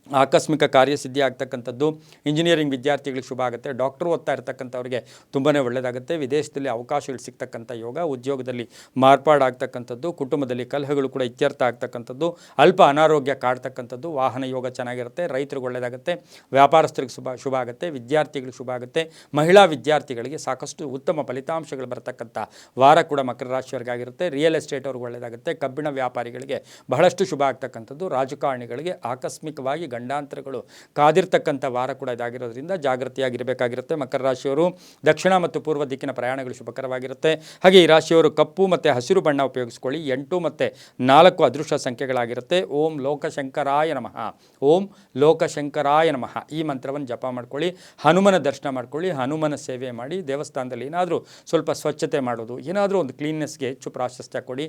ಆಕಸ್ಮಿಕ ಕಾರ್ಯಸಿದ್ಧಿ ಆಗ್ತಕ್ಕಂಥದ್ದು. ಇಂಜಿನಿಯರಿಂಗ್ ವಿದ್ಯಾರ್ಥಿಗಳಿಗೆ ಶುಭ ಆಗುತ್ತೆ. ಡಾಕ್ಟರ್ ಓದ್ತಾ ಇರ್ತಕ್ಕಂಥವ್ರಿಗೆ ತುಂಬಾ ಒಳ್ಳೆಯದಾಗುತ್ತೆ. ವಿದೇಶದಲ್ಲಿ ಅವಕಾಶಗಳು ಸಿಗ್ತಕ್ಕಂಥ ಯೋಗ, ಉದ್ಯೋಗದಲ್ಲಿ ಮಾರ್ಪಾಡಾಗ್ತಕ್ಕಂಥದ್ದು, ಕುಟುಂಬದಲ್ಲಿ ಕಲಹಗಳು ಕೂಡ ಇತ್ಯರ್ಥ ಆಗ್ತಕ್ಕಂಥದ್ದು, ಅಲ್ಪ ಅನಾರೋಗ್ಯ ಕಾಡ್ತಕ್ಕಂಥದ್ದು, ವಾಹನ ಯೋಗ ಚೆನ್ನಾಗಿರುತ್ತೆ. ರೈತರಿಗೆ ಒಳ್ಳೆಯದಾಗುತ್ತೆ. ವ್ಯಾಪಾರಸ್ಥರಿಗೆ ಶುಭ ಆಗುತ್ತೆ. ವಿದ್ಯಾರ್ಥಿಗಳಿಗೆ ಶುಭ ಆಗುತ್ತೆ. ಮಹಿಳಾ ವಿದ್ಯಾರ್ಥಿಗಳಿಗೆ ಸಾಕಷ್ಟು ಉತ್ತಮ ಫಲಿತಾಂಶಗಳು ಬರ್ತಕ್ಕಂಥ ವಾರ ಕೂಡ ಮಕರ ರಾಶಿಯವರಿಗಾಗಿರುತ್ತೆ. ರಿಯಲ್ ಎಸ್ಟೇಟ್ ಅವ್ರಿಗೆ ಒಳ್ಳೆಯದಾಗುತ್ತೆ. ಕಬ್ಬಿಣ ವ್ಯಾಪಾರಿಗಳಿಗೆ ಬಹಳಷ್ಟು ಶುಭ ಆಗ್ತಕ್ಕಂಥದ್ದು. ರಾಜಕಾರಣಿಗಳಿಗೆ ಆಕಸ್ಮಿಕವಾಗಿ ಗಂಡಾಂತರಗಳು ಕಾದಿರ್ತಕ್ಕಂಥ ವಾರ ಕೂಡ ಇದಾಗಿರೋದ್ರಿಂದ ಜಾಗೃತಿಯಾಗಿರಬೇಕಾಗಿರುತ್ತೆ. ಮಕರ ರಾಶಿಯವರು ದಕ್ಷಿಣ ಮತ್ತು ಪೂರ್ವ ದಿಕ್ಕಿನ ಪ್ರಯಾಣಗಳು ಶುಭಕರವಾಗಿರುತ್ತೆ. ಹಾಗೆ ಈ ರಾಶಿಯವರು ಕಪ್ಪು ಮತ್ತು ಹಸಿರು ಬಣ್ಣ ಉಪಯೋಗಿಸ್ಕೊಳ್ಳಿ. 8 ಮತ್ತು 4 ಅದೃಷ್ಟ ಸಂಖ್ಯೆಗಳಾಗಿರುತ್ತೆ. ಓಂ ಲೋಕಶಂಕರಾಯ ನಮಃ. ಓಂ ಲೋಕಶಂಕರಾಯ ನಮಃ ಈ ಮಂತ್ರವನ್ನು ಜಪ ಮಾಡ್ಕೊಳ್ಳಿ. ಹನುಮನ ದರ್ಶನ ಮಾಡ್ಕೊಳ್ಳಿ. ಹನುಮನ ಸೇವೆ ಮಾಡಿ. ದೇವಸ್ಥಾನದಲ್ಲಿ ಏನಾದರೂ ಸ್ವಲ್ಪ ಸ್ವಚ್ಛತೆ ಮಾಡೋದು, ಏನಾದರೂ ಒಂದು ಕ್ಲೀನ್ನೆಸ್ಗೆ ಹೆಚ್ಚು ಪ್ರಾಶಸ್ತ್ಯ ಕೊಡಿ.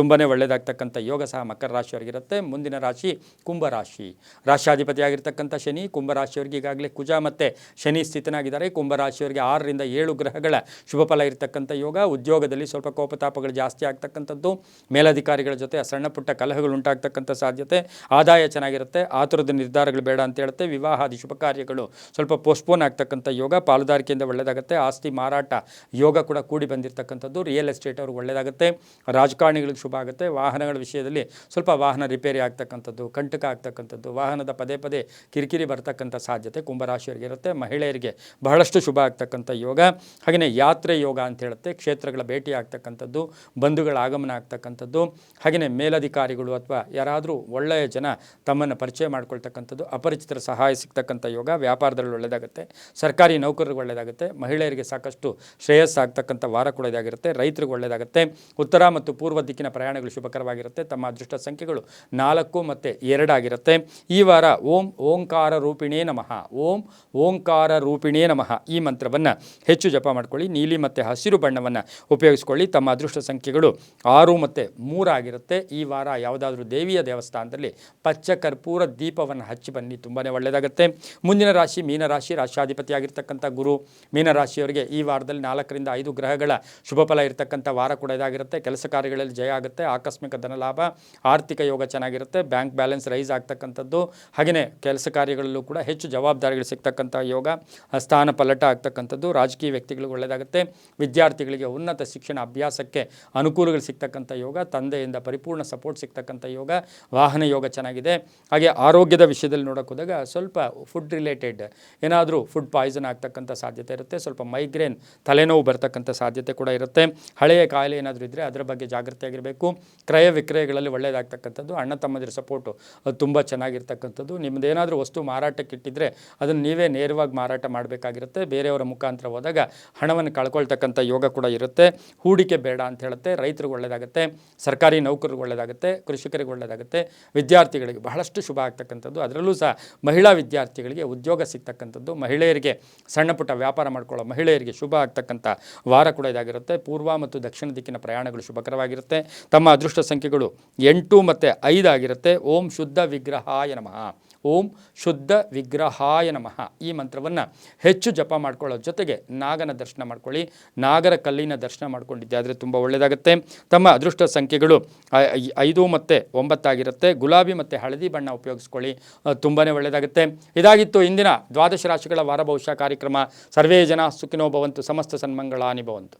ತುಂಬಾ ಒಳ್ಳೆಯದಾಗ್ತಕ್ಕಂಥ ಯೋಗ ಸಹ ಮಕರ ರಾಶಿಯವರಿಗಿರುತ್ತೆ. ಮುಂದಿನ ರಾಶಿ ಕುಂಭರಾಶಿ. ರಾಷ್ಟ್ರಾಧಿಪತಿಯಾಗಿರ್ತಕ್ಕಂಥ ಶನಿ ಕುಂಭರಾಶಿಯವರಿಗೆ ಈಗಾಗಲೇ ಕುಜ ಮತ್ತು ಶನಿ ಸ್ಥಿತನಾಗಿದ್ದಾರೆ. ಕುಂಭರಾಶಿಯವರಿಗೆ 6ರಿಂದ 7 ಗ್ರಹಗಳ ಶುಭ ಫಲ ಇರತಕ್ಕಂಥ ಯೋಗ. ಉದ್ಯೋಗದಲ್ಲಿ ಸ್ವಲ್ಪ ಕೋಪತಾಪಗಳು ಜಾಸ್ತಿ ಆಗ್ತಕ್ಕಂಥದ್ದು, ಮೇಲಧಿಕಾರಿಗಳ ಜೊತೆ ಸಣ್ಣ ಪುಟ್ಟ ಕಲಹಗಳು ಉಂಟಾಗ್ತಕ್ಕಂಥ ಸಾಧ್ಯತೆ. ಆದಾಯ ಚೆನ್ನಾಗಿರುತ್ತೆ. ಆತುರದ ನಿರ್ಧಾರಗಳು ಬೇಡ ಅಂತ ಹೇಳುತ್ತೆ. ವಿವಾಹಾದಿ ಶುಭ ಕಾರ್ಯಗಳು ಸ್ವಲ್ಪ ಪೋಸ್ಟ್ಪೋನ್ ಆಗ್ತಕ್ಕಂಥ ಯೋಗ. ಪಾಲುದಾರಿಕೆಯಿಂದ ಒಳ್ಳೆಯದಾಗುತ್ತೆ. ಆಸ್ತಿ ಮಾರಾಟ ಯೋಗ ಕೂಡ ಕೂಡಿ ಬಂದಿರತಕ್ಕಂಥದ್ದು. ರಿಯಲ್ ಎಸ್ಟೇಟ್ ಅವ್ರಿಗೆ ಒಳ್ಳೆಯದಾಗುತ್ತೆ. ರಾಜಕಾರಣಿಗಳಿಗೆ ಶುಭ ಆಗುತ್ತೆ. ವಾಹನಗಳ ವಿಷಯದಲ್ಲಿ ಸ್ವಲ್ಪ ವಾಹನ ರಿಪೇರಿ ಆಗ್ತಕ್ಕಂಥದ್ದು, ಕಂಟಕ ಆಗ್ತಕ್ಕಂಥದ್ದು, ವಾಹನದ ಪದೇ ಕಿರಿಕಿರಿ ಬರ್ತಕ್ಕಂಥ ಸಾಧ್ಯತೆ ಕುಂಭರಾಶಿಯವರಿಗೆ ಇರುತ್ತೆ. ಮಹಿಳೆಯರಿಗೆ ಬಹಳಷ್ಟು ಶುಭ ಆಗ್ತಕ್ಕಂಥ ಯೋಗ. ಹಾಗೆಯೇ ಯಾತ್ರೆ ಯೋಗ ಅಂತ ಹೇಳುತ್ತೆ. ಕ್ಷೇತ್ರಗಳ ಭೇಟಿ ಆಗ್ತಕ್ಕಂಥದ್ದು, ಬಂಧುಗಳ ಆಗಮನ ಆಗ್ತಕ್ಕಂಥದ್ದು, ಹಾಗೆಯೇ ಮೇಲಧಿಕಾರಿಗಳು ಅಥವಾ ಯಾರಾದರೂ ಒಳ್ಳೆಯ ಜನ ತಮ್ಮನ್ನು ಪರಿಚಯ ಮಾಡ್ಕೊಳ್ತಕ್ಕಂಥದ್ದು, ಅಪರಿಚಿತರ ಸಹಾಯ ಸಿಗ್ತಕ್ಕಂಥ ಯೋಗ. ವ್ಯಾಪಾರದಲ್ಲಿ ಒಳ್ಳೆಯದಾಗುತ್ತೆ. ಸರ್ಕಾರಿ ನೌಕರರಿಗೆ ಒಳ್ಳೆಯದಾಗುತ್ತೆ. ಮಹಿಳೆಯರಿಗೆ ಸಾಕಷ್ಟು ಶ್ರೇಯಸ್ಸಾಗ್ತಕ್ಕಂಥ ವಾರ ಕೂಡ ಇದಾಗಿರುತ್ತೆ. ರೈತರಿಗೆ ಒಳ್ಳೆಯದಾಗುತ್ತೆ. ಉತ್ತರ ಮತ್ತು ಪೂರ್ವ ದಿಕ್ಕಿನ ಪ್ರಯಾಣಗಳು ಶುಭಕರವಾಗಿರುತ್ತೆ. ತಮ್ಮ ಅದೃಷ್ಟ ಸಂಖ್ಯೆಗಳು 4 ಮತ್ತು 2 ಆಗಿರುತ್ತೆ. ಈ ವಾರ ಓಂಕಾರ ಓಂಕಾರ ರೂಪಿಣೇ ನಮಃ ಓಂಕಾರ ರೂಪಿಣೇ ನಮಃ ಈ ಮಂತ್ರವನ್ನು ಹೆಚ್ಚು ಜಪ ಮಾಡ್ಕೊಳ್ಳಿ. ನೀಲಿ ಮತ್ತು ಹಸಿರು ಬಣ್ಣವನ್ನು ಉಪಯೋಗಿಸ್ಕೊಳ್ಳಿ. ತಮ್ಮ ಅದೃಷ್ಟ ಸಂಖ್ಯೆಗಳು 6 ಮತ್ತು 3 ಆಗಿರುತ್ತೆ. ಈ ವಾರ ಯಾವುದಾದ್ರೂ ದೇವಿಯ ದೇವಸ್ಥಾನದಲ್ಲಿ ಪಚ್ಚ ಕರ್ಪೂರ ದೀಪವನ್ನು ಹಚ್ಚಿ ಬನ್ನಿ, ತುಂಬಾ ಒಳ್ಳೆಯದಾಗುತ್ತೆ. ಮುಂದಿನ ರಾಶಿ ಮೀನರಾಶಿ. ರಾಶಾಧಿಪತಿಯಾಗಿರ್ತಕ್ಕಂಥ ಗುರು ಮೀನರಾಶಿಯವರಿಗೆ ಈ ವಾರದಲ್ಲಿ 4 ರಿಂದ 5 ಗ್ರಹಗಳ ಶುಭ ಫಲ ಇರತಕ್ಕಂಥ ವಾರ ಕೂಡ ಇದಾಗಿರುತ್ತೆ. ಕೆಲಸ ಕಾರ್ಯಗಳಲ್ಲಿ ಜಯ ಆಗುತ್ತೆ. ಆಕಸ್ಮಿಕ ಧನಲಾಭ, ಆರ್ಥಿಕ ಯೋಗ ಚೆನ್ನಾಗಿರುತ್ತೆ. ಬ್ಯಾಂಕ್ ಬ್ಯಾಲೆನ್ಸ್ ರೈಸ್ ಆಗ್ತಕ್ಕಂಥದ್ದು, ಹಾಗೆಯೇ ಕೆಲಸ ಕಾರ್ಯಗಳಲ್ಲೂ ಕೂಡ ಹೆಚ್ಚು ಜವಾಬ್ದಾರಿಗಳು ಸಿಗ್ತಕ್ಕಂಥ ಯೋಗ, ಸ್ಥಾನ ಪಲ್ಲಟ ಆಗ್ತಕ್ಕಂಥದ್ದು. ರಾಜಕೀಯ ವ್ಯಕ್ತಿಗಳಿಗೆ ಒಳ್ಳೆಯದಾಗುತ್ತೆ. ವಿದ್ಯಾರ್ಥಿಗಳಿಗೆ ಉನ್ನತ ಶಿಕ್ಷಣ ಅಭ್ಯಾಸಕ್ಕೆ ಅನುಕೂಲಗಳು ಸಿಗ್ತಕ್ಕಂಥ ಯೋಗ, ತಂದೆಯಿಂದ ಪರಿಪೂರ್ಣ ಸಪೋರ್ಟ್ ಸಿಗ್ತಕ್ಕಂಥ ಯೋಗ, ವಾಹನ ಯೋಗ ಚೆನ್ನಾಗಿದೆ. ಹಾಗೆ ಆರೋಗ್ಯದ ವಿಷಯದಲ್ಲಿ ನೋಡೋಕೆ ಹೋದಾಗ ಸ್ವಲ್ಪ ಫುಡ್ ರಿಲೇಟೆಡ್ ಏನಾದರೂ ಫುಡ್ ಪಾಯ್ಸನ್ ಆಗ್ತಕ್ಕಂಥ ಸಾಧ್ಯತೆ ಇರುತ್ತೆ. ಸ್ವಲ್ಪ ಮೈಗ್ರೇನ್ ತಲೆನೋವು ಬರ್ತಕ್ಕಂಥ ಸಾಧ್ಯತೆ ಕೂಡ ಇರುತ್ತೆ. ಹಳೆಯ ಕಾಯಿಲೆ ಏನಾದರೂ ಇದ್ದರೆ ಅದರ ಬಗ್ಗೆ ಜಾಗೃತಿಯಾಗಿರಬೇಕು. ಕ್ರಯ ವಿಕ್ರಯಗಳಲ್ಲಿ ಒಳ್ಳೆಯದಾಗ್ತಕ್ಕಂಥದ್ದು. ಅಣ್ಣ ತಮ್ಮದಿರ ಸಪೋರ್ಟು ಅದು ತುಂಬ ಚೆನ್ನಾಗಿರ್ತಕ್ಕಂಥದ್ದು. ನಿಮ್ಮದೇನಾದರೂ ವಸ್ತು ಮಾರಾಟಕ್ಕೆ ಇಟ್ಟಿದ್ರೆ ಅದನ್ನು ನೀವೇ ನೇರವಾಗಿ ಮಾರಾಟ ಮಾಡಬೇಕಾಗಿರುತ್ತೆ. ಬೇರೆಯವರ ಮುಖಾಂತರ ಹೋದಾಗ ಹಣವನ್ನು ಕಳ್ಕೊಳ್ತಕ್ಕಂಥ ಯೋಗ ಕೂಡ ಇರುತ್ತೆ. ಹೂಡಿಕೆ ಬೇಡ ಅಂತ ಹೇಳುತ್ತೆ. ರೈತರಿಗೆ ಒಳ್ಳೆಯದಾಗುತ್ತೆ. ಸರ್ಕಾರಿ ನೌಕರರಿಗೆ ಒಳ್ಳೆಯದಾಗುತ್ತೆ. ಕೃಷಿಕರಿಗೆ ಒಳ್ಳೆಯದಾಗುತ್ತೆ. ವಿದ್ಯಾರ್ಥಿಗಳಿಗೆ ಬಹಳಷ್ಟು ಶುಭ ಆಗ್ತಕ್ಕಂಥದ್ದು. ಅದರಲ್ಲೂ ಸಹ ಮಹಿಳಾ ವಿದ್ಯಾರ್ಥಿಗಳಿಗೆ ಉದ್ಯೋಗ ಸಿಗ್ತಕ್ಕಂಥದ್ದು, ಮಹಿಳೆಯರಿಗೆ ಸಣ್ಣ ಪುಟ್ಟ ವ್ಯಾಪಾರ ಮಾಡ್ಕೊಳ್ಳೋ ಮಹಿಳೆಯರಿಗೆ ಶುಭ ಆಗ್ತಕ್ಕಂಥ ವಾರ ಕೂಡ ಇದಾಗಿರುತ್ತೆ. ಪೂರ್ವ ಮತ್ತು ದಕ್ಷಿಣ ದಿಕ್ಕಿನ ಪ್ರಯಾಣಗಳು ಶುಭಕರವಾಗಿರುತ್ತೆ. ತಮ್ಮ ಅದೃಷ್ಟ ಸಂಖ್ಯೆಗಳು 8 ಮತ್ತು 5 ಆಗಿರುತ್ತೆ. ಓಂ ಶುದ್ಧ ವಿಗ್ರಹಾಯ ನಮಃ. ಓಂ ಶುದ್ಧ ವಿಗ್ರಹಾಯ ನಮಃ ಈ ಮಂತ್ರವನ್ನು ಹೆಚ್ಚು ಜಪ ಮಾಡ್ಕೊಳ್ಳೋದ್ರ ಜೊತೆಗೆ ನಾಗನ ದರ್ಶನ ಮಾಡ್ಕೊಳ್ಳಿ. ನಾಗರ ಕಲ್ಲಿನ ದರ್ಶನ ಮಾಡ್ಕೊಂಡಿದ್ದೆ ಆದರೆ ತುಂಬ ಒಳ್ಳೆಯದಾಗುತ್ತೆ. ತಮ್ಮ ಅದೃಷ್ಟ ಸಂಖ್ಯೆಗಳು 5 ಮತ್ತು 9 ಆಗಿರುತ್ತೆ. ಗುಲಾಬಿ ಮತ್ತು ಹಳದಿ ಬಣ್ಣ ಉಪಯೋಗಿಸ್ಕೊಳ್ಳಿ, ತುಂಬಾ ಒಳ್ಳೆಯದಾಗುತ್ತೆ. ಇದಾಗಿತ್ತು ಇಂದಿನ ದ್ವಾದಶ ರಾಶಿಗಳ ವಾರ ಭವಿಷ್ಯ ಕಾರ್ಯಕ್ರಮ. ಸರ್ವೇ ಜನ ಸುಖಿನೋ ಭವಂತು, ಸಮಸ್ತ ಸನ್ಮಂಗಳಾನಿ ಭವಂತು.